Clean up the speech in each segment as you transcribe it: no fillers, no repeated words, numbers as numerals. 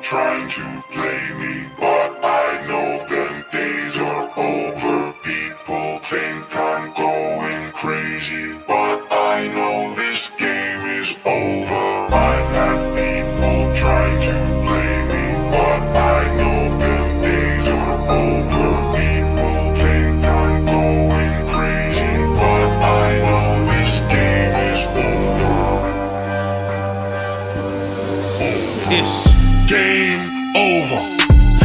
trying to play me, but I know them days are over. People think I'm going crazy, but I know this game is over. I've had people trying to play me, but I know them days are over. People think I'm going crazy, but I know this game is over. It's game over.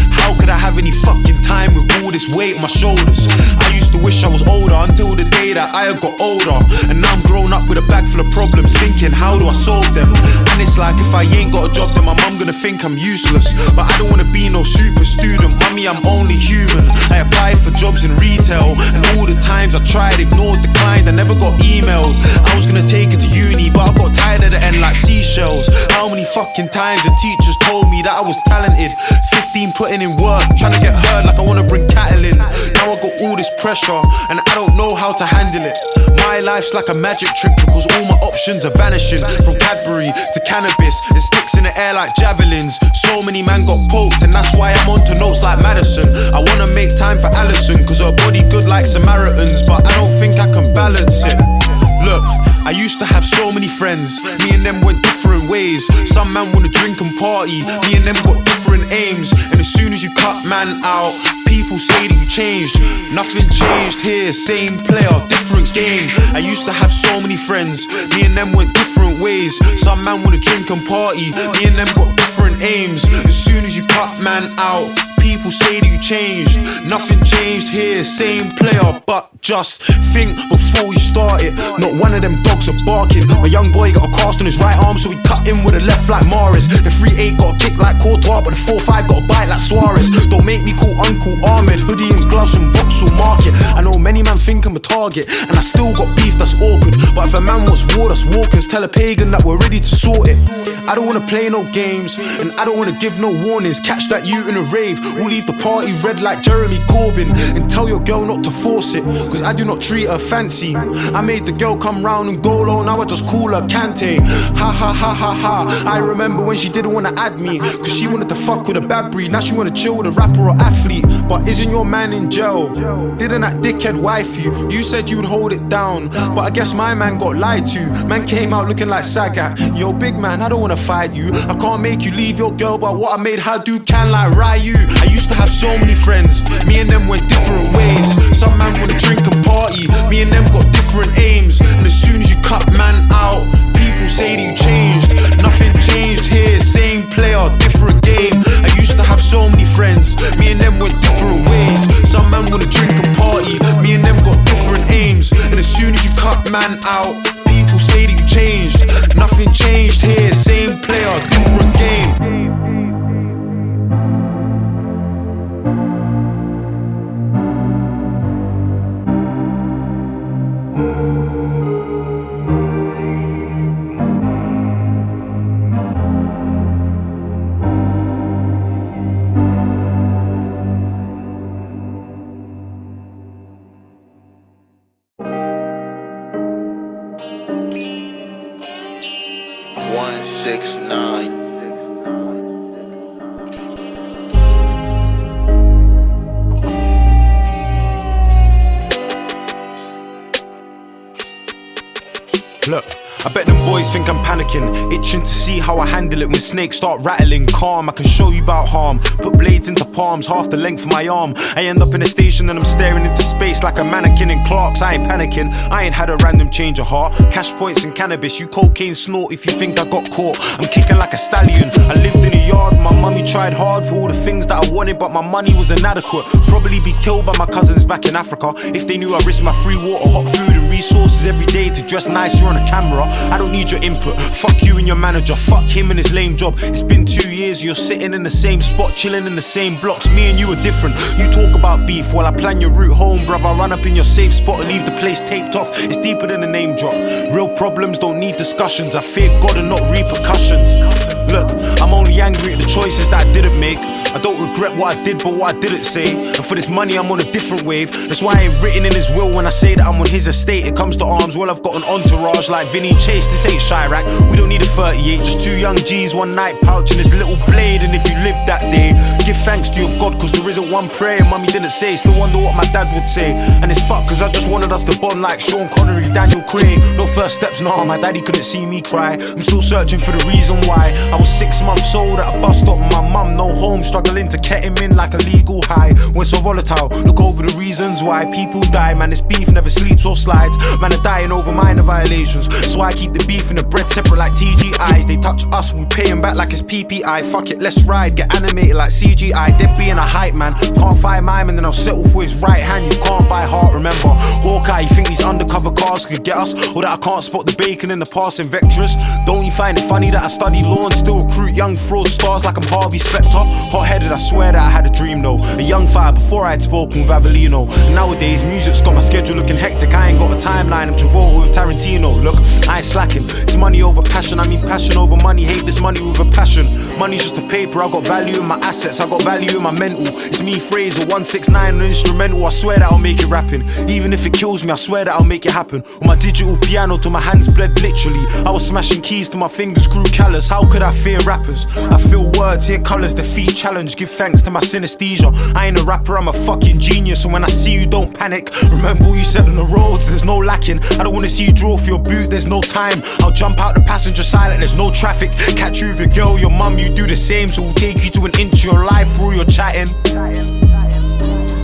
How could I have any fucking time with all this weight on my shoulders? I used to wish I was older until the day that I got older. And now I'm grown up with a bag full of problems, thinking how do I solve them? And it's like if I ain't got a job then my mum gonna think I'm useless. But I don't wanna be no super student, mummy I'm only human. I applied for jobs in retail, and all the times I tried, ignored, declined, I never got emailed. I was gonna take it to uni, but I got tired at the end like seashells. How many fucking times the teachers told me that I was talented? 15 putting in work, trying to get heard like I wanna bring cattle in. Now I got all this pressure and I don't know how to handle it. My life's like a magic trick because all my options are vanishing. From Cadbury to cannabis, it sticks in the air like javelins. So many man got poked and that's why I'm onto notes like Madison. I wanna make time for Allison cause her body good like Samaritans, but I don't think I can balance it. Look, I used to have so many friends, me and them went different ways. Some man wanna drink and party, me and them got different aims. And as soon as you cut man out, people say that you changed. Nothing changed here, same player, different game. I used to have so many friends, me and them went different ways. Some man wanna drink and party, me and them got different aims. As soon as you cut man out, people say that you changed. Nothing changed here, same player, but just think before you start it. Not one of them dogs are barking. My young boy got a cast on his right arm, so he cut in with a left like Maris. The 3-8 got a kick like Courtois, but the 4-5 got a bite like Suarez. Don't make me call Uncle Ahmed, hoodie and gloves from Vauxhall Market. I know many man think I'm a target, and I still got beef that's awkward. But if a man wants war, that's walkers. Tell a pagan that we're ready to sort it. I don't wanna play no games, and I don't wanna give no warnings. Catch that you in a rave, we'll leave the party red like Jeremy Corbyn. And tell your girl not to force it, cause I do not treat her fancy. I made the girl come round and go low, now I just call her Kante. Ha ha ha ha ha. I remember when she didn't wanna add me, cause she wanted to fuck with a bad breed. Now she wanna chill with a rapper or athlete. But isn't your man in jail? Didn't that dickhead wife you? You said you'd hold it down, but I guess my man got lied to. Man came out looking like Sagat. Yo big man, I don't wanna fight you. I can't make you leave your girl, but what I made her do can like Ryu. I used to have so many friends, me and them went different ways. Some man wanna drink and party, me and them got different aims. And as soon as you cut man out, people say that you changed. Nothing changed here, same player, different game. I used to have so many friends, me and them went different ways. Some man wanna drink and party, me and them got different aims. And as soon as you cut man out, people say that you changed. Nothing changed here, same player, different game. Look, I bet them boys think I'm panicking, itching to see how I handle it when snakes start rattling. Calm, I can show you about harm. Put blades into palms, half the length of my arm. I end up in a station and I'm staring into space like a mannequin in Clark's. I ain't panicking, I ain't had a random change of heart. Cash points and cannabis, you cocaine snort if you think I got caught. I'm kicking like a stallion, I lived in a yard. My mummy tried hard for all the things that I wanted, but my money was inadequate. Probably be killed by my cousins back in Africa if they knew I risked my free water, hot food and resources every day to dress nicer on a camera. I don't need your input, fuck you and your manager, fuck him and his lame job. It's been 2 years and you're sitting in the same spot, chilling in the same blocks. Me and you are different, you talk about beef while I plan your route home, bruv. I run up in your safe spot and leave the place taped off. It's deeper than a name drop. Real problems don't need discussions, I fear God and not repercussions. Look, I'm only angry at the choices that I didn't make. I don't regret what I did, but what I didn't say. And for this money, I'm on a different wave. That's why I ain't written in his will when I say that I'm on his estate. It comes to arms, well, I've got an entourage like Vinny Chase. This ain't Chirac, we don't need a 38. Just two young G's, one night pouch and this little blade. And if you live that day, give thanks to your God, cause there isn't one prayer mummy didn't say. Still wonder what my dad would say. And it's fuck, cause I just wanted us to bond like Sean Connery, Daniel Craig. No first steps, nah, my daddy couldn't see me cry. I'm still searching for the reason why. I was 6 months old at a bus stop, my mum no home, struggling to get him in like a legal high. We're so volatile, look over the reasons why people die. Man, this beef never sleeps or slides. Man are dying over minor violations. So I keep the beef and the bread separate like TGIs. They touch us, we pay them back like it's PPI. Fuck it, let's ride, get animated like CGI. Dead being a hype man, can't find mime and then I'll settle for his right hand. You can't buy heart, remember Hawkeye, you think these undercover cars could get us? Or that I can't spot the bacon in the passing vectors? Don't you find it funny that I study law and still recruit young fraud stars like I'm Harvey Specter? Hot-headed, I swear that I had a dream though. A young fire before I had spoken with Avellino. And nowadays, music's got my schedule looking hectic. I ain't got a timeline, I'm Travolta with Tarantino. Look, I ain't slacking, it's money over passion. I mean passion over money, hate this money with a passion. Money's just a paper, I got value in my assets, I got value in my mental. It's me, Fraser, 169 on instrumental. I swear that I'll make it rapping. Even if it kills me, I swear that I'll make it happen. On my digital piano till my hands bled literally. I was smashing keys till my fingers grew callous. How could I fear rappers? I feel words, hear colours, defeat, challenge. Give thanks to my synesthesia. I ain't a rapper, I'm a fucking genius. And when I see you, don't panic. Remember what you said on the roads, there's no lacking. I don't wanna see you draw for your boot, there's no time. I'll jump out the passenger side like there's no traffic. Catch you with your girl, your mum, you do the same. So we'll take you to an inch of your life through your chatting.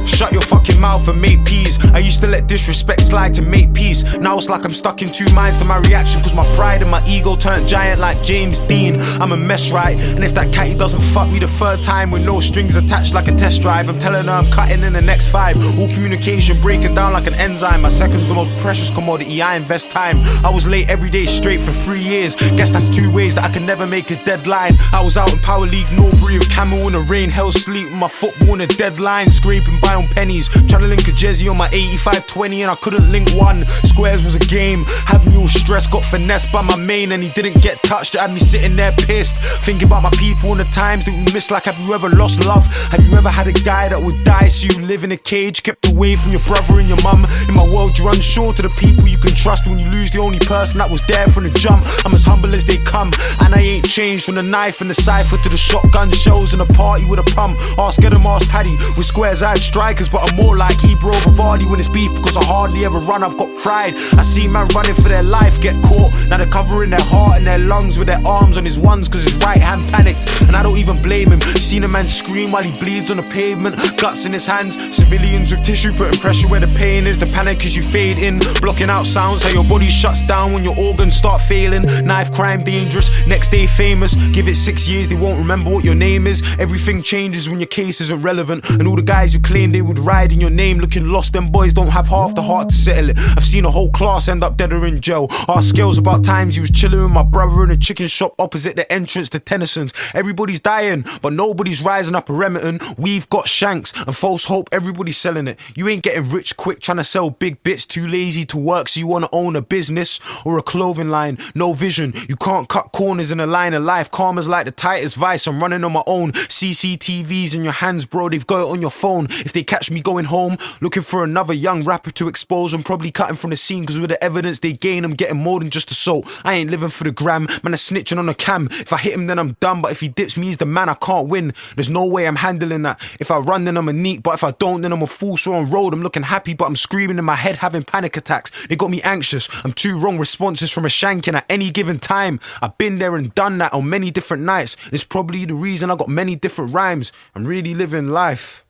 Shut your fucking mouth and make peace. I used to let disrespect slide to make peace. Now it's like I'm stuck in two minds to my reaction, cause my pride and my ego turned giant like James Dean. I'm a mess, right? And if that catty doesn't fuck me the third time with no strings attached like a test drive, I'm telling her I'm cutting in the next 5. All communication breaking down like an enzyme. My second's the most precious commodity, I invest time. I was late every day straight for 3 years. Guess that's 2 ways that I can never make a deadline. I was out in Power League, Norbury with Camel in the rain, hell sleep with my football in a deadline, scraping by on pennies, trying to link a Jezzy on my 85-20 and I couldn't link one. Squares was a game, had me all stressed, got finessed by my main and he didn't get touched. It had me sitting there pissed, thinking about my people and the times that we missed. Like, have you ever lost love? Have you ever had a guy that would die so you live in a cage, kept away from your brother and your mum? In my world you're unsure to the people you can trust. When you lose the only person that was there from the jump, I'm as humble as they come, and I ain't changed. From the knife and the cipher to the shotgun shells and a party with a pump. Ask Adam, ask Paddy. With Squares I had strikers, but I'm more like Hebrew over Vardy when it's beef, because I hardly ever run, I've got pride. I see man running for their life get caught, now they're covering their heart and their lungs with their arms on his ones, cause his right hand panicked. And I don't even blame him, seen a man scream while he bleeds on the pavement, guts in his hands. Civilians with tissue putting pressure where the pain is. The panic as you fade in, blocking out sounds, how your body shuts down when your organs start failing. Knife crime dangerous, next day famous. Give it 6 years, they won't remember what your name is. Everything changes when your case isn't relevant, and all the guys who claim they would ride in your name looking lost, them boys don't have half the heart to settle it. I've seen a whole class end up dead or in jail. Ask Scales about times he was chilling with my brother in a chicken shop opposite the entrance to Tennyson's. Everybody's dying, but nobody's rising up a Remington. We've got shanks and false hope, everybody's selling it. You ain't getting rich quick trying to sell big bits, too lazy to work so you wanna own a business or a clothing line. No vision, you can't cut corners in a line of life. Karma's like the tightest vice, I'm running on my own. CCTVs in your hands, bro, they've got it on your phone. If they catch me going home looking for another young rapper to expose, I'm probably cutting from the scene, cause with the evidence they gain I'm getting more than just assault. I ain't living for the gram, man, I'm snitching on the cam. If I hit him then I'm done, but if he dips me he's the man, I can't win. There's no way I'm handling that. If I run then I'm a neat, but if I don't then I'm a fool. So on road I'm looking happy but I'm screaming in my head, having panic attacks. They got me anxious, I'm 2 wrong responses from a shanking at any given time. I've been there and done that on many different nights. It's probably the reason I got many different rhymes. I'm really living life.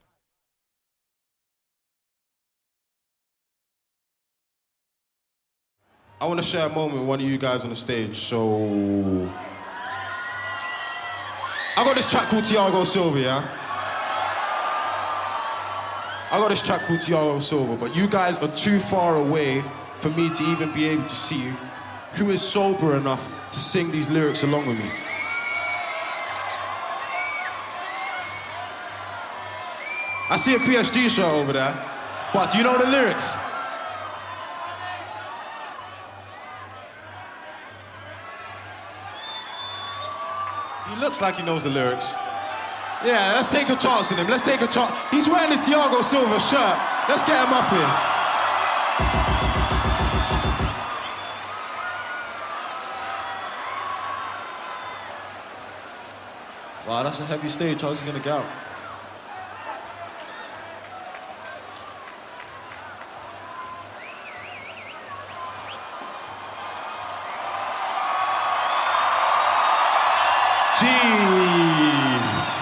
I want to share a moment with one of you guys on the stage, so... I got this track called Thiago Silva, yeah? I got this track called Thiago Silva, but you guys are too far away for me to even be able to see who is sober enough to sing these lyrics along with me. I see a PSG shirt over there, but do you know the lyrics? He looks like he knows the lyrics. Yeah, let's take a chance on him. Let's take a chance. He's wearing the Thiago Silva shirt. Let's get him up here. Wow, that's a heavy stage. How's he gonna get out? Jeez.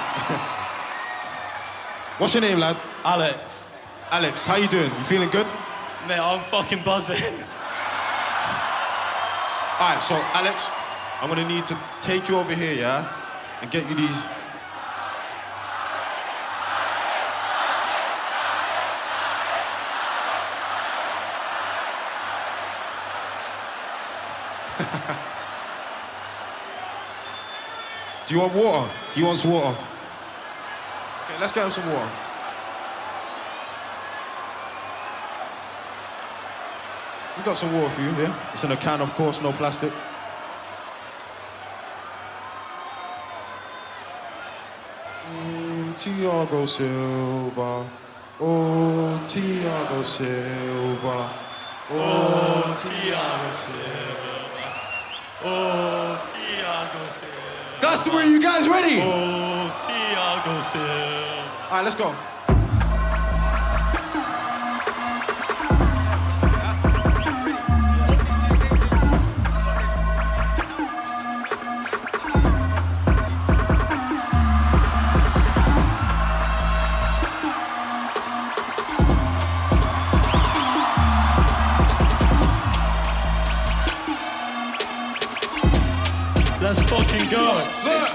What's your name, lad? Alex. Alex, how you doing? You feeling good? Mate, I'm fucking buzzing. All right, so Alex, I'm gonna need to take you over here, yeah? And get you these. Do you want water? He wants water. Okay, let's get him some water. We got some water for you, yeah? It's in a can, of course, no plastic. Thiago Silva. Oh, Thiago Silva. Oh, Thiago Silva. Oh, Thiago Silva. Glastonbury, you guys ready? Oh, Thiago Silva. All right, let's go. Let's fucking go. Look.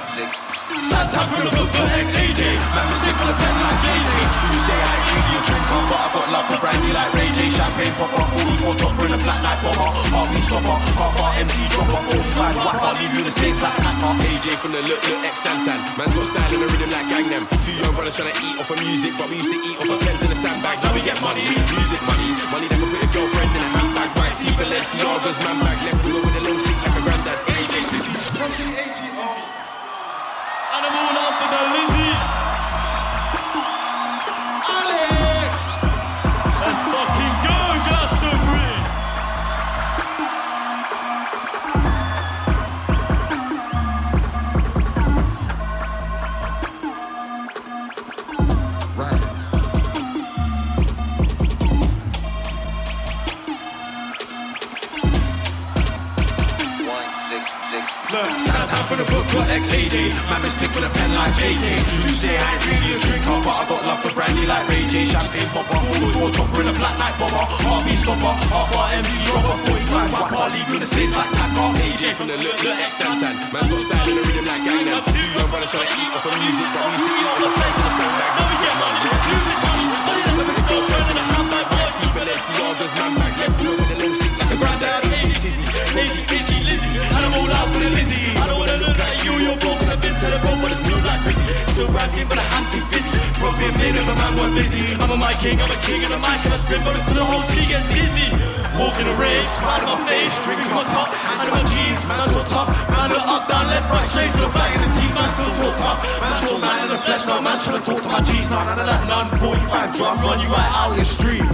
Santa from the foot for ex-AJ. Man, mistake for the pen like JJ. You say I ain't really a drinker, but I got love for brandy like Ray J. Champagne popper, 44 dropper in a black night bomber. Heartbeat stopper, half our MC dropper, 45 whack. I'll leave you in the States like Packer. AJ from the look ex-Santan. Man's got style and a rhythm like Gangnam. Two young brothers trying to eat off of music, but we used to eat off of pens in the sandbags. Now we get money, music money. Money that can put a girlfriend in a handbag. White tee, Balenciagas, man bag. Left with a long stick like a granddad. AJ Dizzy. Come to the ATO. And I'm all up for the Lizzie. Alex! Let's fucking go, Glastonbury. Right. Look, Santa for the book for ex-AJ. Man, stick with a pen like JK. You say I ain't really a drinker, but I got love for brandy like Ray J. Champagne popper, 44 dropper in a black night bomber. Heartbeat stopper, half our MC dropper, 45 whack. I'll leave you in the States like Packer. AJ from the look ex-Santan. Man's got style and a rhythm like Gangnam. Two young brothers trying to eat off of music, but we used to eat off of pens in the sandbags. Now we get money, music money. Money that with a girlfriend in a handbag. White tee, Balenciagas, man bag. Left with a long stick like a granddad. AJ Dizzy. Lazy, itchy, Lizzie. And I'm all out for the Lizzie. I don't wanna look like you, you're broken. I've been telephone, but it's moved like Rizzy. Still ranting, but I am too busy. Probably a minute if a man weren't busy. I'm a mic king of the mic, and I spin bullets to the whole sea, get dizzy. Walking a rave, smile on my face, drinking my cup, hand in my jeans, man, so tough. Man, look up, down, left, right, straight to the back of the teeth, man, still talk tough. Man, saw man in the flesh, now man's trying to talk to my G's, none of that, none. 45 drum, run you right out in the street.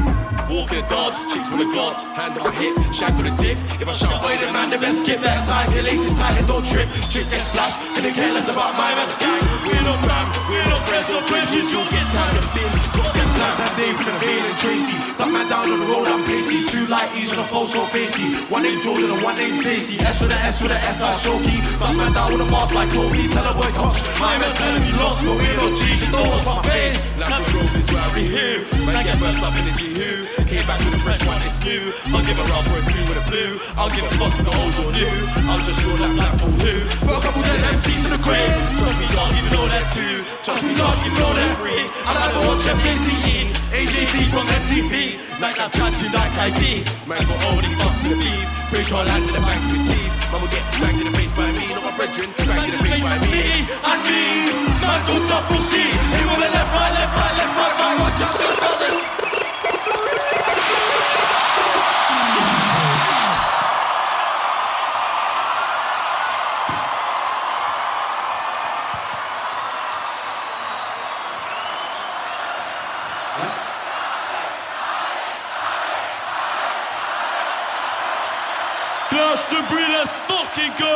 Walking a dance, chicks with a glass, hand on my hip, shag with a dip. If I shout, boy, the man, they best skip that time. Your lace is tight and don't trip. Chick get splashed, couldn't care less about my man's gang. We're not fam, we're not friends or bridges. You'll get tired of being goddamn Sam. That Dave from the Vale and Tracy. That man down on the road, I'm pacey. Two lighties on a phone, so facey. One named Jordan and one named Stacey. S with a S with a S like Shoki. That's man down with a mask like Toby. Tell her boy Cox. My man's telling me lost, but we're not G's. The doors my face. Like the grove is where I be who. Man get burst up in the G who. Came back with a fresh one, it's new. I'll give a round for a two with a blue. I'll give a fuck for the old or new. I'll just roll like Blackpool who. Put a couple dead MCs in the grave. Trust me, dog, even know that too. Trust me, dog, you know that free. I like to watch FACE. AJT from MTV. Nightclub tracks to Nike ID. Man got old and he fucks to the beef. Pretty sure I landed the back to his teeth. Man will get banged in the face by me, not my brethren. Banged in the face by me. And me, man too tough, we'll see. Hey, with the left, right, left, right, left, right, right, watch out to the building. Glastonbury, let's fucking go!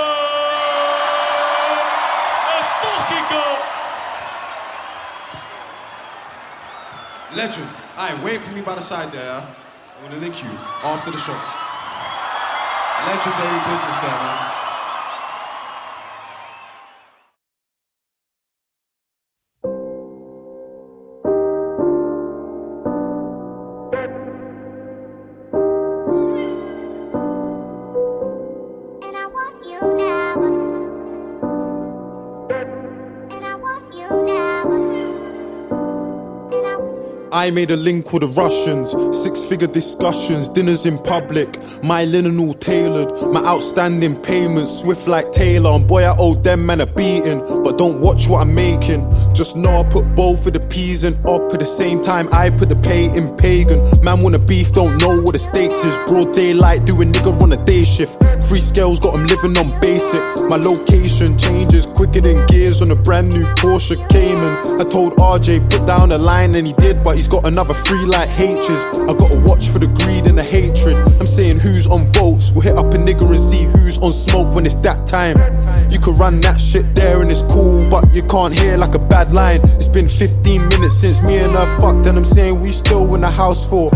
Let's fucking go! Legend. Aye, wait for me by the side there, yeah? I'm gonna link you after the show. Legendary business there, man. I made a link with the Russians, 6-figure discussions, dinners in public, my linen all tailored, my outstanding payments swift like Taylor, and boy I owe them man a beating, but don't watch what I'm making, just know I put both of the P's and up at the same time I put the pay in pagan, man wanna beef don't know what the stakes is, broad daylight doing nigga on a day shift, free scales got 'em living on basic, my location changes quicker than gears on a brand new Porsche Cayman, I told RJ put down the line and he did, but he's got another 3 like H's. I gotta watch for the greed and the hatred. I'm saying who's on votes. We'll hit up a nigga and see who's on smoke when it's that time. You can run that shit there and it's cool, but you can't hear like a bad line. It's been 15 minutes since me and her fucked, and I'm saying we still in the house for.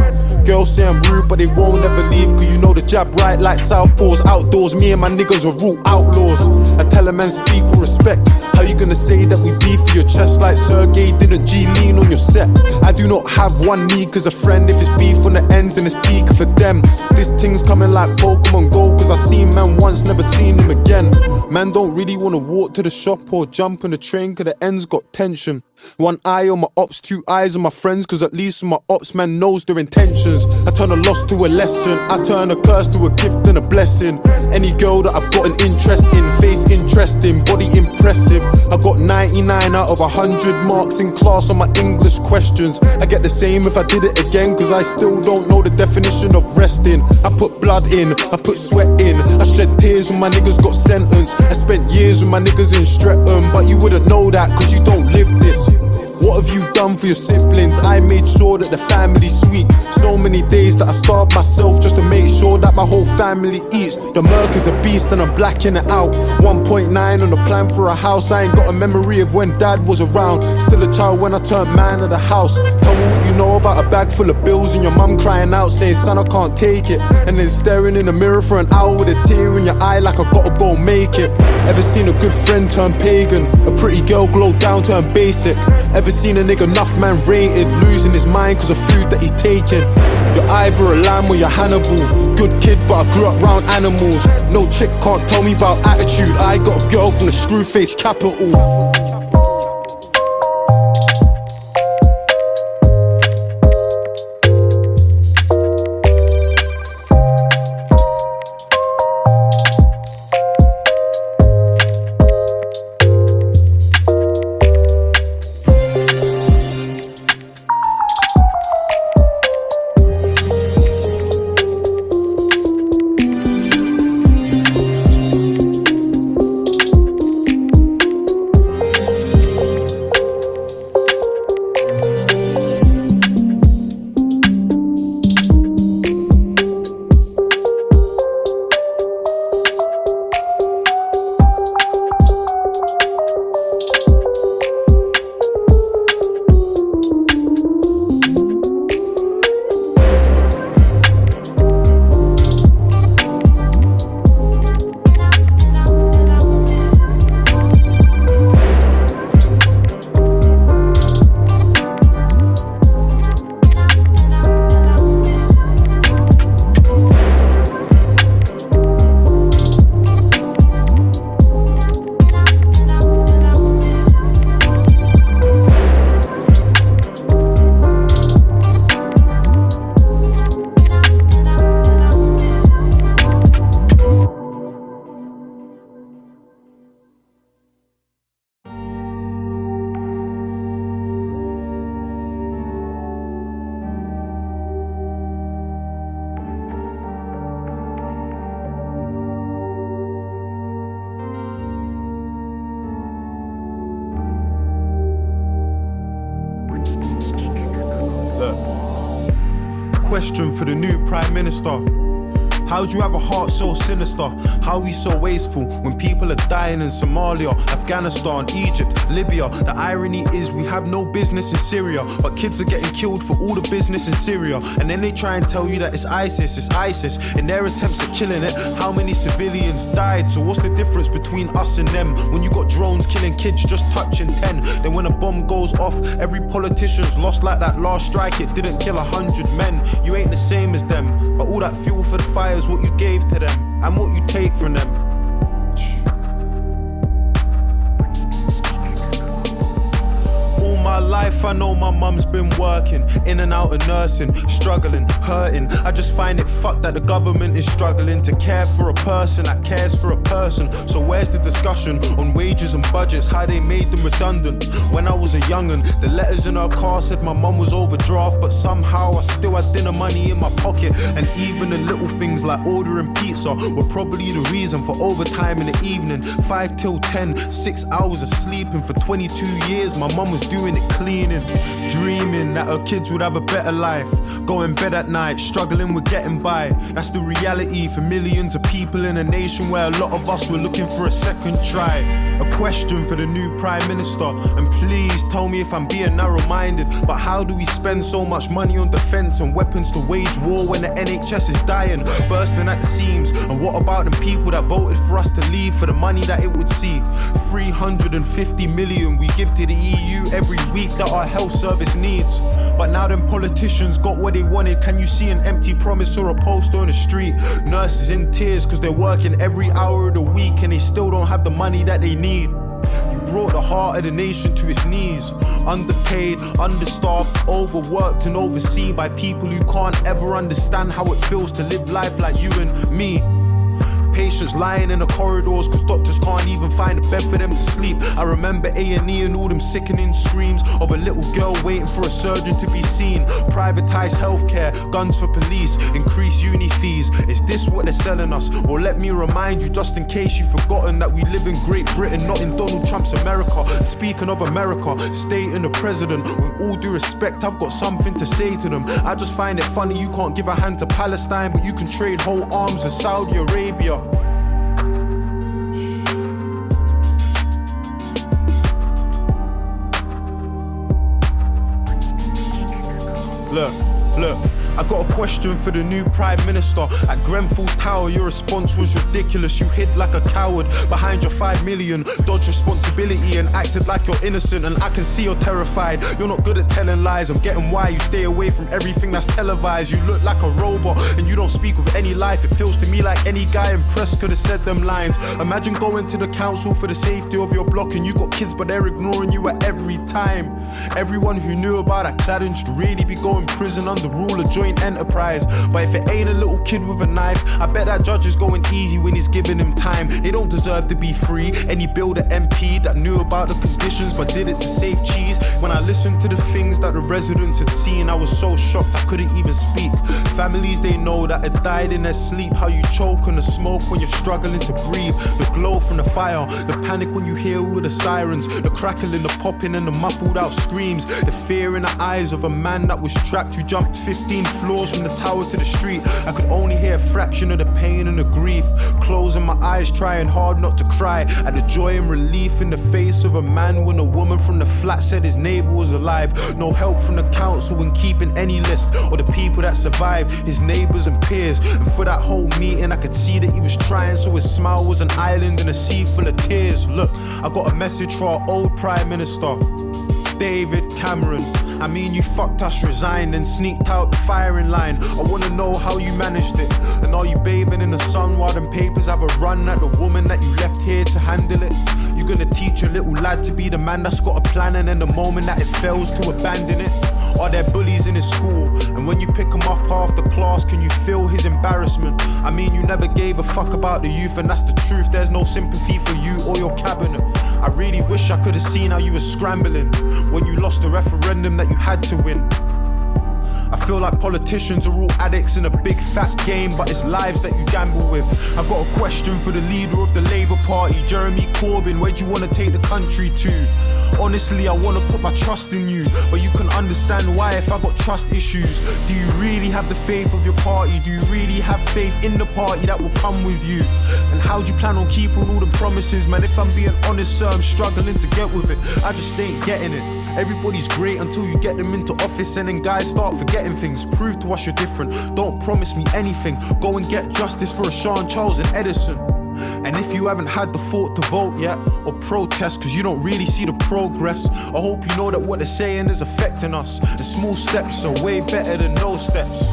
Girls say I'm rude, but they won't ever leave, cause you know the jab right like southpaws. Outdoors, me and my niggas are rule outlaws. I tell a man speak with respect. How you gonna say that we beef for your chest like Sergey didn't G-lean on your set? I do not have one need cause a friend. If it's beef on the ends then it's peak for them. This thing's coming like Pokemon Go, cause I seen man once, never seen him again. Man don't really wanna walk to the shop or jump on the train cause the ends got tension. One eye on my ops, 2 eyes on my friends, cause at least my ops man knows their intentions. I turn a loss to a lesson, I turn a curse to a gift and a blessing. Any girl that I've got an interest in, face interesting, body impressive. I got 99 out of 100 marks in class on my English questions. I get the same if I did it again, cause I still don't know the definition of resting. I put blood in, I put sweat in, I shed tears when my niggas got sentenced. I spent years with my niggas in Streatham, but you wouldn't know that cause you don't live this. What have you done for your siblings? I made sure that the family's sweet. So many days that I starved myself just to make sure that my whole family eats. The Merc is a beast and I'm blacking it out. 1.9 on the plan for a house. I ain't got a memory of when dad was around. Still a child when I turned man of the house. Tell me what you know about a bag full of bills and your mum crying out saying son I can't take it. And then staring in the mirror for an hour with a tear in your eye like I gotta go make it. Ever seen a good friend turn pagan? A pretty girl glow down turn basic? Ever seen a nigga enough man rated, losing his mind cause of food that he's taking? You're either a lamb or you're Hannibal. Good kid but I grew up round animals. No chick can't tell me about attitude. I got a girl from the Screwface capital. Question for the new Prime Minister. How'd you have a heart so sinister? How are we so wasteful when people are dying in Somalia, Afghanistan, Egypt, Libya? The irony is we have no business in Syria, but kids are getting killed for all the business in Syria. And then they try and tell you that it's ISIS. In their attempts at killing it, how many civilians died? So what's the difference between us and them? When you got drones killing kids just touching 10, then when a bomb goes off, every politician's lost like that last strike. It didn't kill 100 men. You ain't the same as them, but all that fuel for the fire is what you gave to them and what you take from them. All my life I know my mum's been working, in and out of nursing, struggling, hurting. I just find it fucked that the government is struggling to care for a person that cares for a person. So where's the discussion on wages and budgets, how they made them redundant? When I was a young'un, the letters in her car said my mum was overdraft, but somehow I still had dinner money in my pocket. And even the little things like ordering pizza were probably the reason for overtime in the evening. 5 till 10, 6 hours of sleeping. For 22 years my mum was doing it cleaning, dreaming that her kids would have a better life, going bed at night, struggling with getting by. That's the reality for millions of people in a nation where a lot of us were looking for a second try. A question for the new Prime Minister, and please tell me if I'm being narrow-minded, but how do we spend so much money on defence and weapons to wage war when the NHS is dying, bursting at the seams? And what about the people that voted for us to leave for the money that it would see? 350 million we give to the EU every week that our health service needs. But now them politicians got what they wanted. Can you see an empty promise or a poster on the street? Nurses in tears cause they're working every hour of the week and they still don't have the money that they need. You brought the heart of the nation to its knees. Underpaid, understaffed, overworked and overseen by people who can't ever understand how it feels to live life like you and me. Patients lying in the corridors cause doctors can't even find a bed for them to sleep. I remember A&E and all them sickening screams of a little girl waiting for a surgeon to be seen. Privatized healthcare, guns for police, increased uni fees. Is this what they're selling us? Or let me remind you, just in case you've forgotten, that we live in Great Britain, not in Donald Trump's America. And speaking of America, stating the president, with all due respect, I've got something to say to them. I just find it funny you can't give a hand to Palestine, but you can trade whole arms with Saudi Arabia. Look, I got a question for the new Prime Minister. At Grenfell Tower, your response was ridiculous. You hid like a coward behind your 5 million, dodged responsibility and acted like you're innocent. And I can see you're terrified. You're not good at telling lies. I'm getting why you stay away from everything that's televised. You look like a robot and you don't speak with any life. It feels to me like any guy in press could have said them lines. Imagine going to the council for the safety of your block and you got kids but they're ignoring you at every time. Everyone who knew about that cladding should really be going to prison under rule of joint enterprise. But if it ain't a little kid with a knife, I bet that judge is going easy when he's giving him time. They don't deserve to be free. Any builder MP that knew about the conditions but did it to save cheese. When I listened to the things that the residents had seen, I was so shocked I couldn't even speak. Families they know that had died in their sleep. How you choke on the smoke when you're struggling to breathe. The glow from the fire, the panic when you hear all the sirens, the crackling, the popping and the muffled out screams. The fear in the eyes of a man that was trapped who jumped 15 floors from the tower to the street. I could only hear a fraction of the pain and the grief. Closing my eyes, trying hard not to cry at the joy and relief in the face of a man when a woman from the flat said his neighbor was alive. No help from the council in keeping any list or the people that survived, his neighbors and peers. And for that whole meeting I could see that he was trying, so his smile was an island in a sea full of tears. Look, I got a message for our old Prime Minister, David Cameron. I mean, you fucked us, resigned and sneaked out the firing line. I wanna know how you managed it. And are you bathing in the sun while them papers have a run at the woman that you left here to handle it? You gonna teach a little lad to be the man that's got a plan, and then the moment that it fails to abandon it? Are there bullies in his school? And when you pick him up after class, can you feel his embarrassment? I mean, you never gave a fuck about the youth, and that's the truth. There's no sympathy for you or your cabinet. I really wish I could have seen how you were scrambling when you lost the referendum that you had to win. I feel like politicians are all addicts in a big fat game, but it's lives that you gamble with. I got a question for the leader of the Labour Party, Jeremy Corbyn. Where do you want to take the country to? Honestly, I wanna put my trust in you, but you can understand why if I got trust issues. Do you really have the faith of your party? Do you really have faith in the party that will come with you? And how do you plan on keeping all the promises? Man, if I'm being honest, sir, I'm struggling to get with it. I just ain't getting it. Everybody's great until you get them into office, and then guys start forgetting things. Prove to us you're different. Don't promise me anything. Go and get justice for a Sean Charles and Edison. And if you haven't had the thought to vote yet, or protest cause you don't really see the progress, I hope you know that what they're saying is affecting us. The small steps are way better than no steps.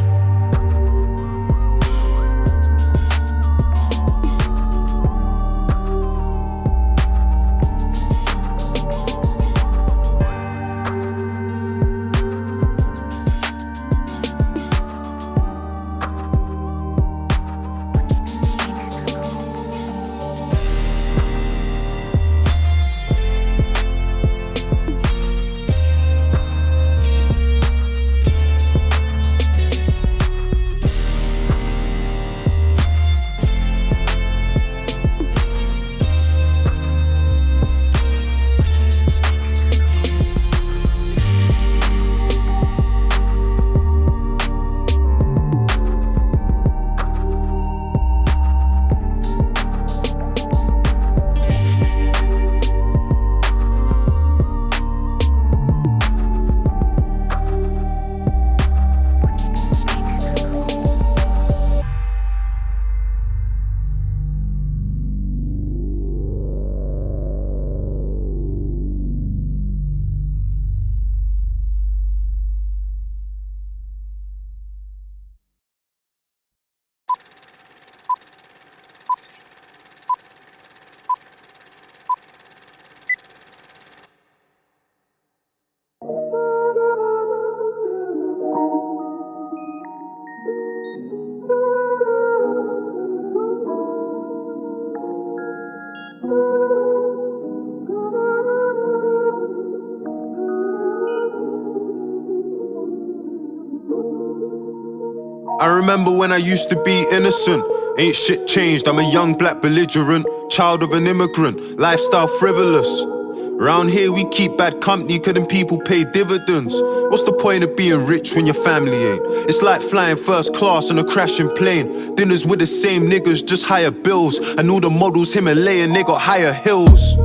I remember when I used to be innocent. Ain't shit changed, I'm a young black belligerent, child of an immigrant, lifestyle frivolous. Round here we keep bad company, couldn't people pay dividends? What's the point of being rich when your family ain't? It's like flying first class on a crashing plane. Dinners with the same niggas, just higher bills. And all the models Himalayan, they got higher hills.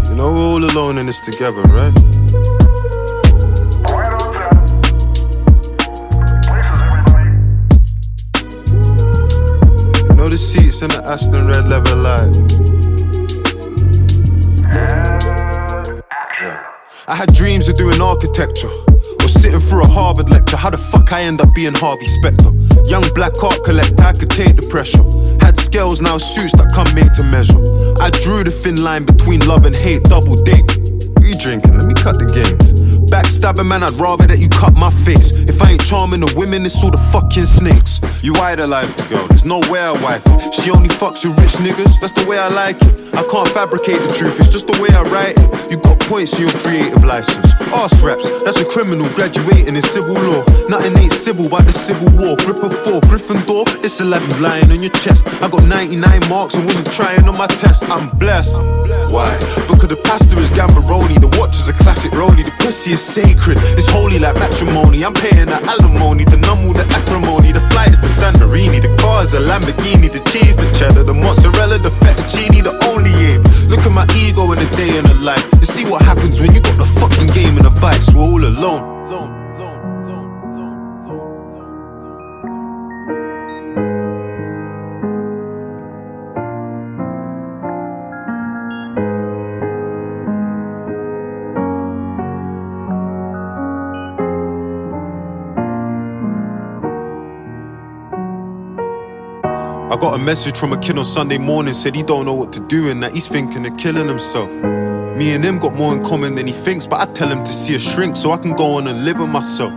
You know we're all alone in this together, right? You know the seats in the Aston Red leather light. I had dreams of doing architecture, or sitting through a Harvard lecture. How the fuck I end up being Harvey Specter? Young black art collector, I could take the pressure. Had scales, now suits that come made to measure. I drew the thin line between love and hate, double date. What you drinking? Let me cut the games. Backstabbing, man, I'd rather that you cut my face. If I ain't charming the women, it's all the fucking snakes. You idolize the girl, there's no way I wife it. She only fucks with rich niggas, that's the way I like it. I can't fabricate the truth, it's just the way I write it. You got points in your creative license. Arse raps, that's a criminal graduating in civil law. Nothing ain't civil but the civil war. Gripper 4, Gryffindor, it's a lab lying on your chest. I got 99 marks and wasn't trying on my test. I'm blessed. Why? Because the pastor is Gambaroni, the watch is a classic rollie, the pussy is sacred, it's holy like matrimony. I'm paying the alimony, the numb the acrimony, the flight is the Santorini, the car is a Lamborghini, the cheese, the cheddar, the mozzarella, the fettuccine, the only aim. Look at my ego in a day in a life, and see what happens when you got the fucking game and a vice. We're all alone. I got a message from a kid on Sunday morning, said he don't know what to do and that he's thinking of killing himself. Me and him got more in common than he thinks, but I tell him to see a shrink so I can go on and live with myself.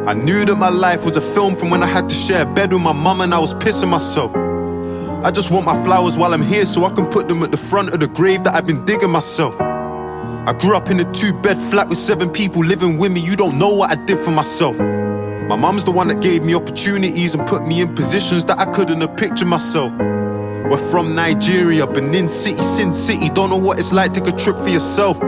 I knew that my life was a film from when I had to share a bed with my mum and I was pissing myself. I just want my flowers while I'm here so I can put them at the front of the grave that I've been digging myself. I grew up in a 2-bed flat with 7 people living with me, you don't know what I did for myself. My mum's the one that gave me opportunities and put me in positions that I couldn't have pictured myself. We're from Nigeria, Benin City, Sin City. Don't know what it's like, take a trip for yourself.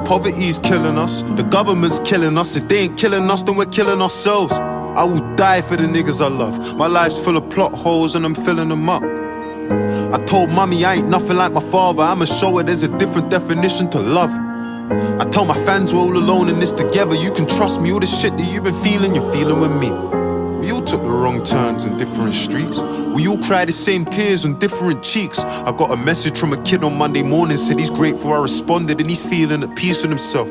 Poverty's killing us, the government's killing us. If they ain't killing us, then we're killing ourselves. I will die for the niggas I love. My life's full of plot holes and I'm filling them up. I told mommy I ain't nothing like my father. I'ma show her there's a different definition to love. I tell my fans we're all alone in this together. You can trust me, all the shit that you've been feeling, you're feeling with me. We all took the wrong turns in different streets. We all cried the same tears on different cheeks. I got a message from a kid on Monday morning, said he's grateful I responded and he's feeling at peace with himself.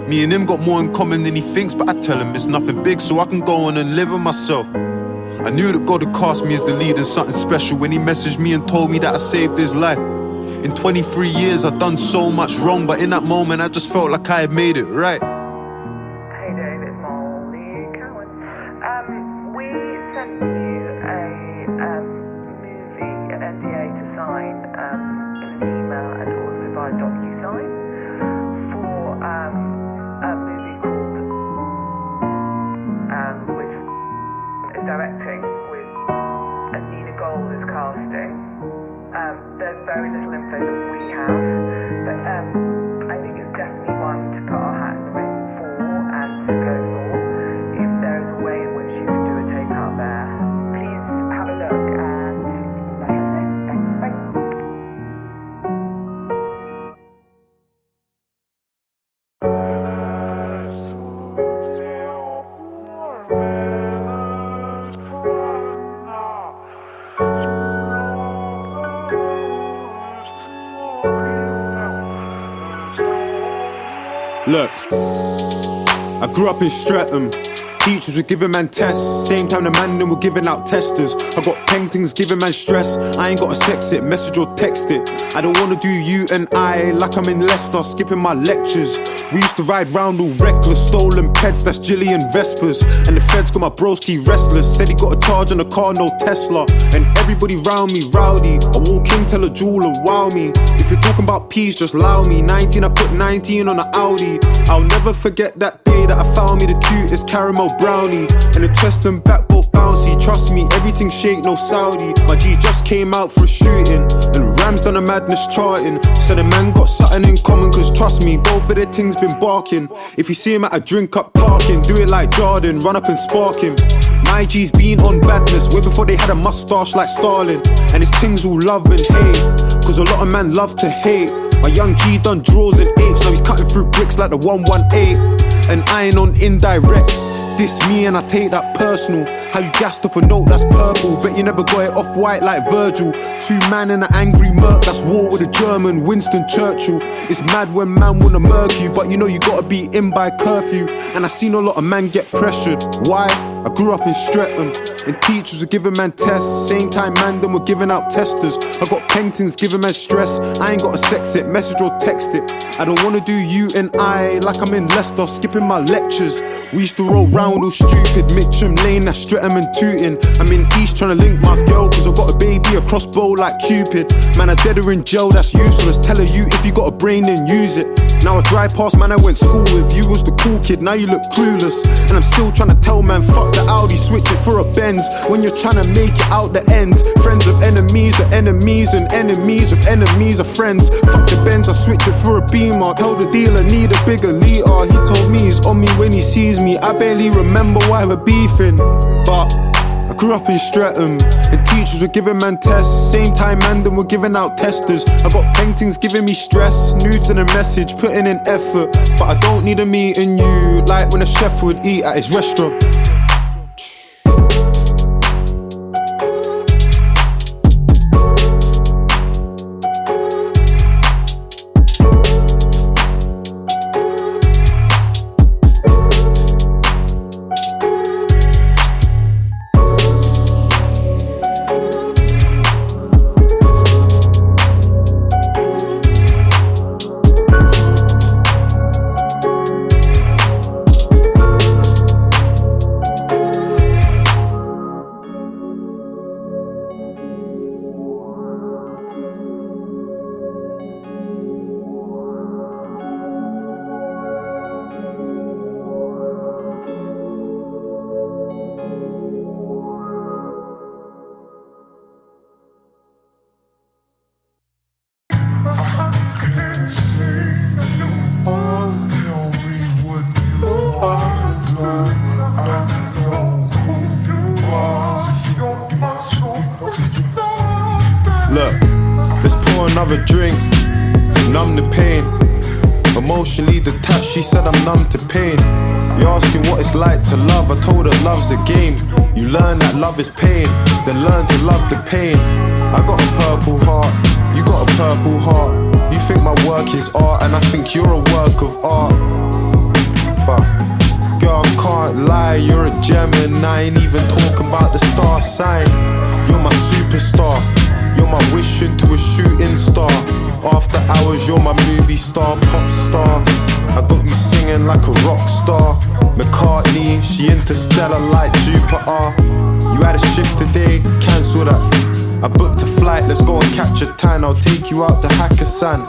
Me and him got more in common than he thinks, but I tell him it's nothing big so I can go on and live with myself. I knew that God had cast me as the lead in something special when he messaged me and told me that I saved his life. In 23 years I've done so much wrong, but in that moment I just felt like I had made it right. Hey Dave, it's Molly Cowan. We sent you a movie, an NDA to sign in an email and also via DocuSign for a movie called which is directing with Nina Gold is casting. There's very little info that we have, but I think it's definitely one to put our hat in the ring for and to go for. If there is a way in which you can do a take out there, please have a look and let us know. Thanks, bye. Look, I grew up in Streatham. Teachers were giving man tests, same time the man them were giving out testers. I got paintings giving man stress. I ain't gotta sex it, message or text it. I don't wanna do you and I like I'm in Leicester, skipping my lectures. We used to ride round all reckless, stolen pets, that's Jillian Vespers. And the feds got my broski restless, said he got a charge on a car, no Tesla. And everybody round me rowdy, I walk in, tell a jeweler, wow me. If you're talking about peas, just allow me. 19, I put 19 on an Audi. I'll never forget that day that I found me the cutest caramel brownie. And the chest and back both bouncy. Trust me, everything shake, no Saudi. My G just came out for a shooting, and Ram's done a madness charting. So the man got something in common, cause trust me, both of their things been barking. If you see him at a drink up parking, do it like Jordan, run up and spark him. My G's been on badness way before they had a mustache like Stalin. And his things all love and hate, cause a lot of man love to hate. My young G done draws and apes, now he's cutting through bricks like the 118. And I ain't on indirects, diss me and I take that personal. How you gassed off a note that's purple, bet you never got it off white like Virgil. Two man in an angry murk, that's war with a German, Winston Churchill. It's mad when man wanna murk you, but you know you gotta be in by curfew. And I seen a lot of man get pressured, why? I grew up in Streatham, and teachers were giving man tests, same time man them were giving out testers. I got paintings giving man stress, I ain't gotta sex it, message or text it. I don't wanna do you and I like I'm in Leicester, skipping my lectures. We used to roll round all stupid, Mitcham Lane, that's Streatham and Tooting. I'm in East trying to link my girl, cause I got a baby, a crossbow like Cupid. Man, I dead her in jail, that's useless. Tell her you, if you got a brain then use it. Now I drive past man I went school with, you was the cool kid, now you look clueless. And I'm still trying to tell man, fuck the Audi, switch it for a Benz. When you're trying to make it out the ends, friends of enemies are enemies, and enemies of enemies are friends. Fuck the Benz, I switch it for a Beamer. Tell the dealer need a bigger liter. He told me he's on me when he sees me. I barely remember why we're beefing, but I grew up in Streatham, and teachers were giving man tests, same time man them were giving out testers. I got paintings giving me stress, nudes and a message, putting in effort. But I don't need a meeting you, like when a chef would eat at his restaurant. have a drink, numb the pain. Emotionally detached, she said I'm numb to pain. You asking what it's like to love, I told her love's a game. You learn that love is pain, then learn to love the pain. I got a purple heart, you got a purple heart. You think my work is art, and I think you're a work of art. But girl, I can't lie, you're a gem, and I ain't even talking about the star sign. You're my superstar, you're my wish into a shooting star. After hours, you're my movie star, pop star. I got you singing like a rock star. McCartney, she interstellar like Jupiter. You had a shift today, cancel that. I booked a flight, let's go and catch a tan. I'll take you out to Hakkasan.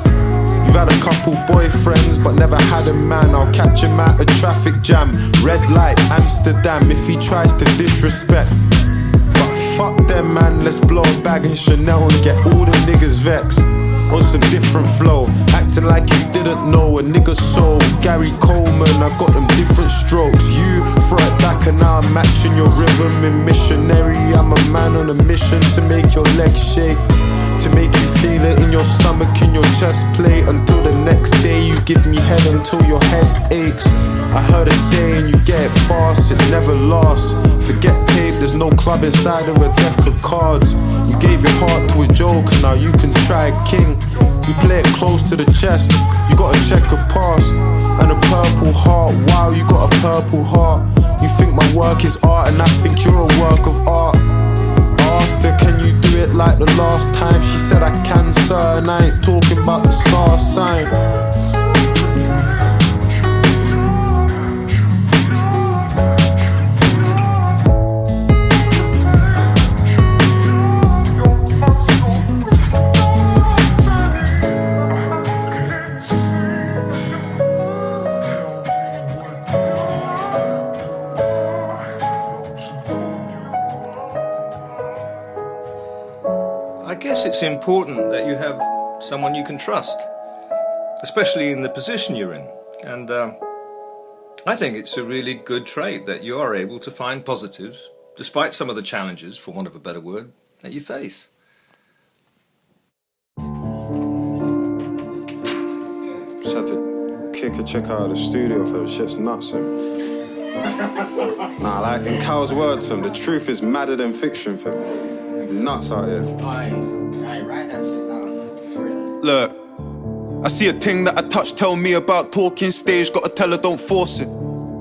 You've had a couple boyfriends, but never had a man. I'll catch him at a traffic jam. Red light, Amsterdam, if he tries to disrespect. But fuck them, man, let's blow a bag in Chanel and get all the niggas vexed. On some different flow, acting like you didn't know a nigga's soul. Gary Coleman, I got them different strokes. You throw it back and now I'm matching your rhythm in missionary. I'm a man on a mission to make your legs shake, to make you feel it in your stomach, in your chest plate. Until the next day you give me head until your head aches. I heard a saying, you get it fast, it never lasts. Forget tape, there's no club inside of a deck of cards. You gave your heart to a joker, now you can try a king. You play it close to the chest, you got a checker pass and a purple heart. Wow, you got a purple heart. You think my work is art, and I think you're a work of art. I asked her, can you do it like the last time? She said I can, sir, and I ain't talking about the star sign. I guess it's important that you have someone you can trust, especially in the position you're in. And I think it's a really good trait that you are able to find positives, despite some of the challenges, for want of a better word, that you face. Just had to kick a chick out of the studio for the shit's nuts, Nah, like in Cal's words, the truth is madder than fiction, fam. It's nuts out here. I write that shit down. Look, I see a thing that I touch, tell me about talking stage, gotta tell her don't force it.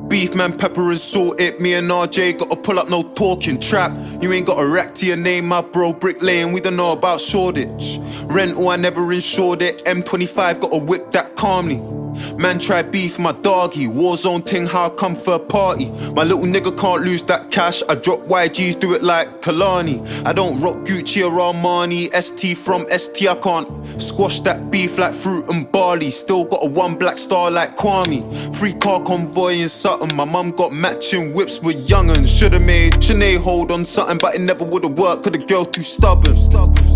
Beef, man, pepper and salt it, me and RJ gotta pull up, no talking trap. You ain't got a rack to your name, my bro, Brick Lane, we don't know about Shoreditch. Rental, I never insured it, M25 gotta whip that calmly. Man try beef, my doggy, Warzone ting, how I come for a party. My little nigga can't lose that cash, I drop YGs, do it like Kalani. I don't rock Gucci or Armani, ST from ST, I can't squash that beef like fruit and barley. Still got a one black star like Kwame. Free car convoy in Sutton, my mum got matching whips with young'uns. Should've made Sinead hold on something, but it never would've worked, cause the girl too stubborn.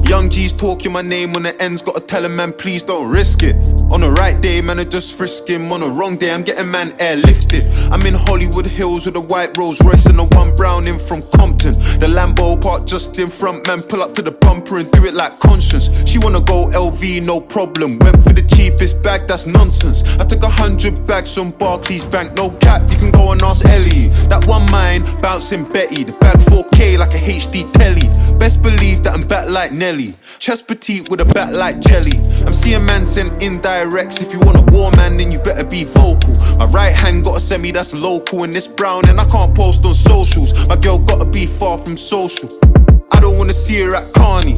Young G's talking my name on the ends, gotta tell him, man, please don't risk it. On the right day, man, I just frisk him. On the wrong day, I'm getting man airlifted. I'm in Hollywood Hills with a white Rolls Royce and a one brown in from Compton. The Lambo parked just in front, man, pull up to the bumper and do it like Conscience. She wanna go LV, no problem. Went for the cheapest bag, that's nonsense. I took 100 bags from Barclays Bank, no cap, you can go and ask Ellie. That one mine, bouncing Betty. The bag 4K like a HD telly. Best believe that I'm back like Nelly. Chest petite with a back like jelly. I'm seeing man sent indirects. If you want a war man, then you better be vocal. My right hand got a semi that's local, and this brown and I can't post on socials. My girl gotta be far from social. I don't wanna see her at Carney.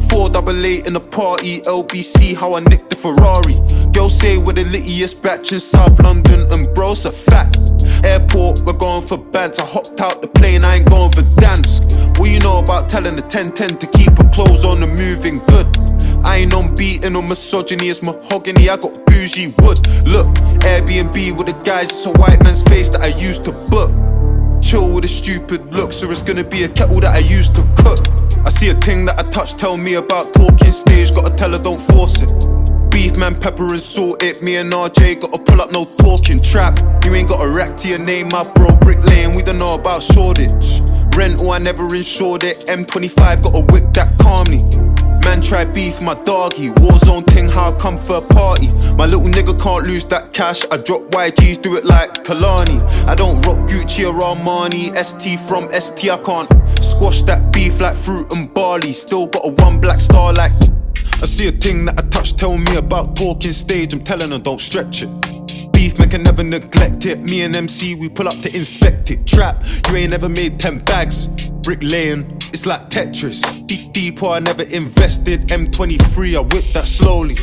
488 in the party, LBC, how I nicked the Ferrari. Girl say we're the littiest batch in South London, and bro's a fact. Airport, we're going for bands. I hopped out the plane, I ain't going for dance. What you know about telling the 1010 to keep her clothes on and moving good? I ain't on beating or misogyny, it's mahogany, I got bougie wood. Look, Airbnb with the guys, it's a white man's face that I used to book. Chill with a stupid looks, or it's gonna be a kettle that I used to cook. I see a thing that I touch, tell me about talking stage, gotta tell her don't force it. Beef, man, pepper and salt it, me and RJ gotta pull up, no talking trap. You ain't got a rack to your name, my bro, Brick Lane, we don't know about Shoreditch. Rental, I never insured it, M25 gotta whip that calmly. Man try beef my doggy, Warzone ting how I come for a party. My little nigga can't lose that cash, I drop YGs, do it like Kalani. I don't rock Gucci or Armani, ST from ST, I can't squash that beef like fruit and barley. Still got a one black star like I see a thing that I touch, tell me about talking stage, I'm telling her don't stretch it. Beef, man can never neglect it. Me and MC, we pull up to inspect it. Trap, you ain't ever made 10 bags. Bricklaying, it's like Tetris. Deep, I never invested. M23, I whip that slowly.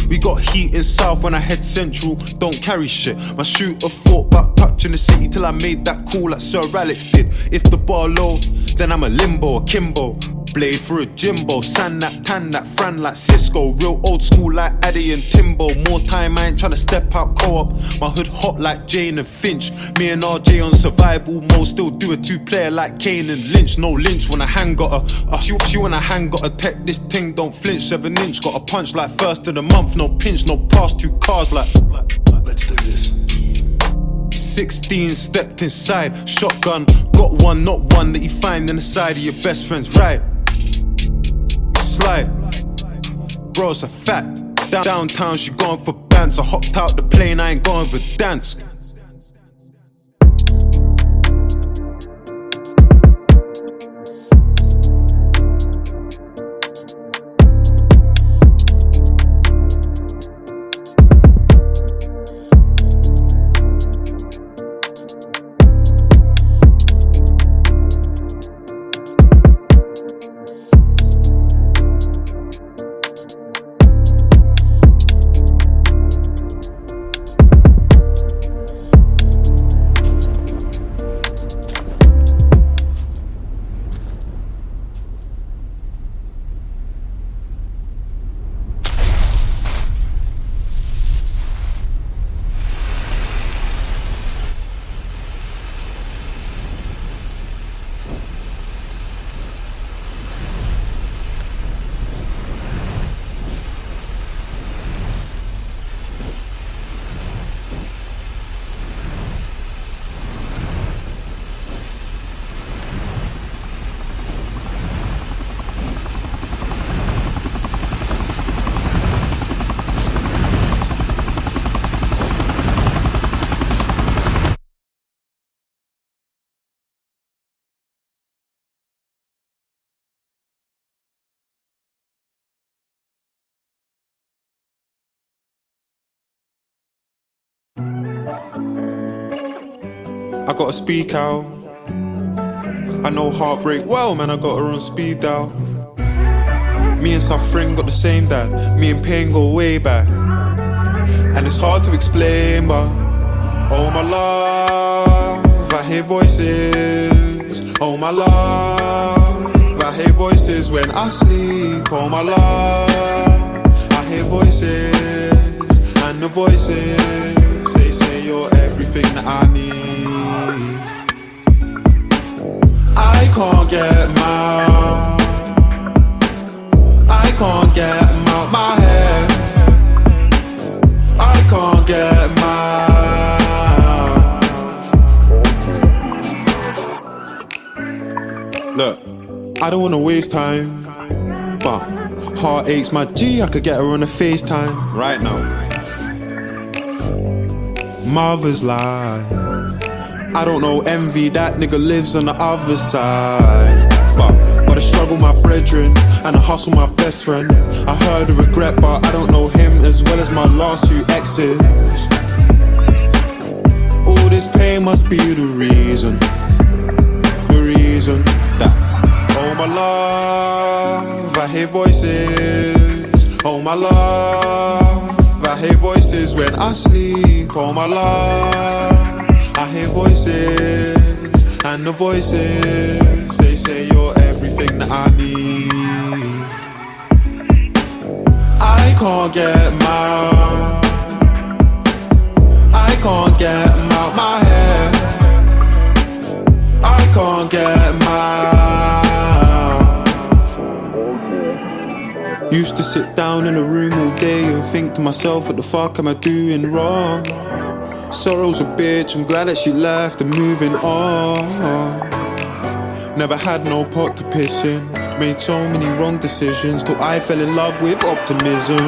We got heat in South when I head central. Don't carry shit. My shooter thought about touching the city till I made that call like Sir Alex did. If the bar low, then I'm a limbo, a Kimbo. Blade for a Jimbo, San that, tan that, Fran like Cisco. Real old school like Addy and Timbo. More time, I ain't tryna step out co-op. My hood hot like Jane and Finch. Me and RJ on survival mode. Still do a two-player like Kane and Lynch. No Lynch when I hang got a she when I hang got a tech. This thing don't flinch, 7 inch. Got a punch like first of the month. No pinch, no pass, 2 cars like let's do this. 16 stepped inside, shotgun. Got one, not one that you find in the side of your best friend's ride. Slide, bro, it's a fact. Downtown, she going for bands. I hopped out the plane, I ain't going for dance. I gotta speak out. I know heartbreak well, man, I got her on speed dial. Me and Suffering got the same dad. Me and Pain go way back. And it's hard to explain, but oh my love, I hear voices. Oh my love, I hear voices when I sleep. Oh my love, I hear voices. And the voices, they say you're everything that I need. I can't get them out. I can't get them out my head. I can't get them out. Look, I don't wanna waste time, but heart aches my G, I could get her on a FaceTime right now. Mother's life, I don't know envy, that nigga lives on the other side. But I struggle my brethren, and I hustle my best friend. I heard of regret, but I don't know him as well as my last few exes. All this pain must be the reason that, oh my love, I hear voices. Oh my love, I hear voices when I sleep. Oh my love, I hear voices. And the voices, they say you're everything that I need. I can't get them out. I can't get them out my head. I can't get them out. Used to sit down in a room all day and think to myself, what the fuck am I doing wrong? Sorrow's a bitch, I'm glad that she left and moving on. Never had no pot to piss in, Made so many wrong decisions till I fell in love with optimism.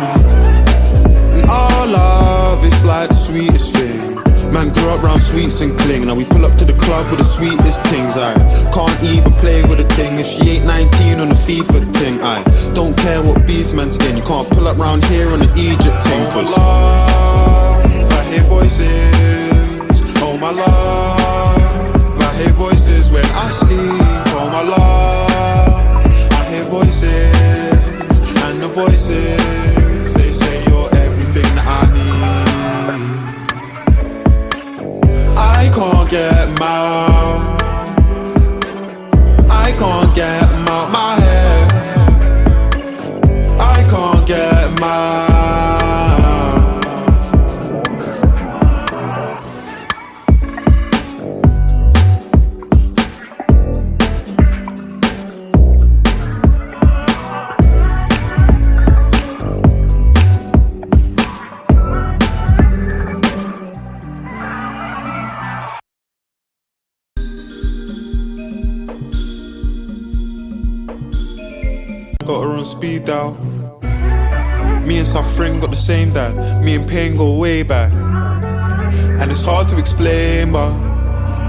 And our love is like the sweetest thing. Man grew up round sweets and cling. Now we pull up to the club with the sweetest things. I can't even play with a ting if she ain't 19 on the FIFA ting. I don't care what beef man's in. You can't pull up round here on the Egypt ting. Oh my love, I hear voices. Oh my love, I hear voices when I sleep. Oh my love, I hear voices. And the voices, they say you're everything that I need. I can't get them out. I can't get them out my head. I can't get them out. Got her on speed dial. Me and Suffering got the same dad. Me and Pain go way back. And it's hard to explain, but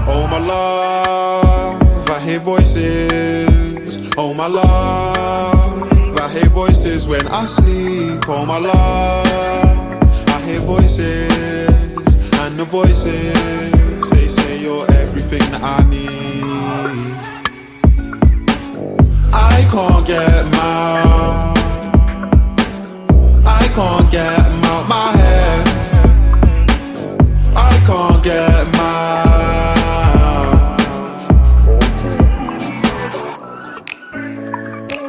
oh my love, I hear voices. Oh my love, I hear voices when I sleep. Oh my love, I hear voices. And the voices, they say you're everything that I need. I can't get them out. I can't get them out my head. I can't get them out.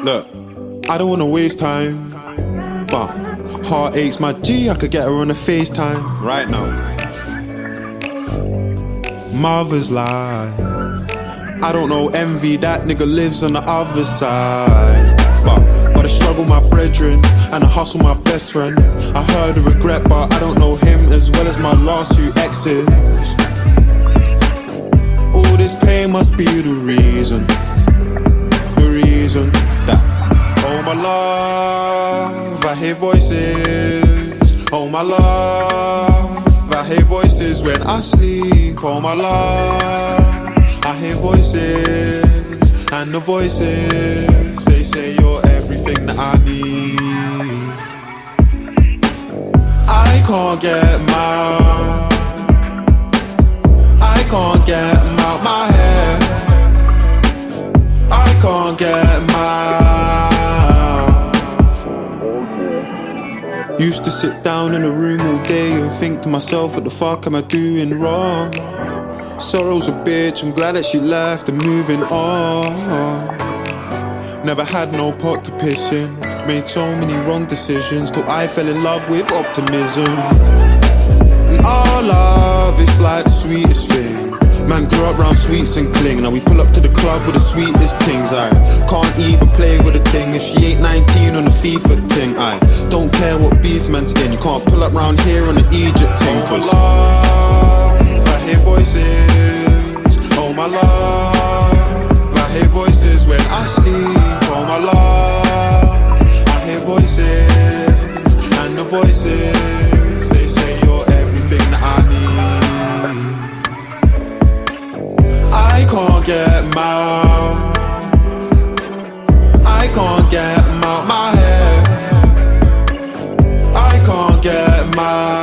Look, I don't wanna waste time, but heart aches my G, I could get her on a FaceTime right now. Mother's life, I don't know envy, that nigga lives on the other side. But I struggle my brethren, and I hustle my best friend. I heard of regret, but I don't know him as well as my last few exes. All this pain must be the reason that, oh my love, I hear voices. Oh my love, I hear voices when I sleep. Oh my love, I hear voices, and the voices, they say you're everything that I need. I can't get them out. I can't get them out my head. I can't get them out. Used to sit down in a room all day and think to myself, what the fuck am I doing wrong? Sorrow's a bitch, I'm glad that she left and moving on. Never had no pot to piss in. Made so many wrong decisions till I fell in love with optimism. And our love is like the sweetest thing. Man grew up round sweets and cling. Now we pull up to the club with the sweetest things. I can't even play with a ting if she ain't 19 on the FIFA ting. I don't care what beef man's in. You can't pull up round here on the Egypt ting. Oh my love, I hear voices. Oh my love, I hear voices when I sleep. Oh my love, I hear voices. And the voices, they say you're everything that I need. I can't get them out. I can't get them out my head. I can't get them out.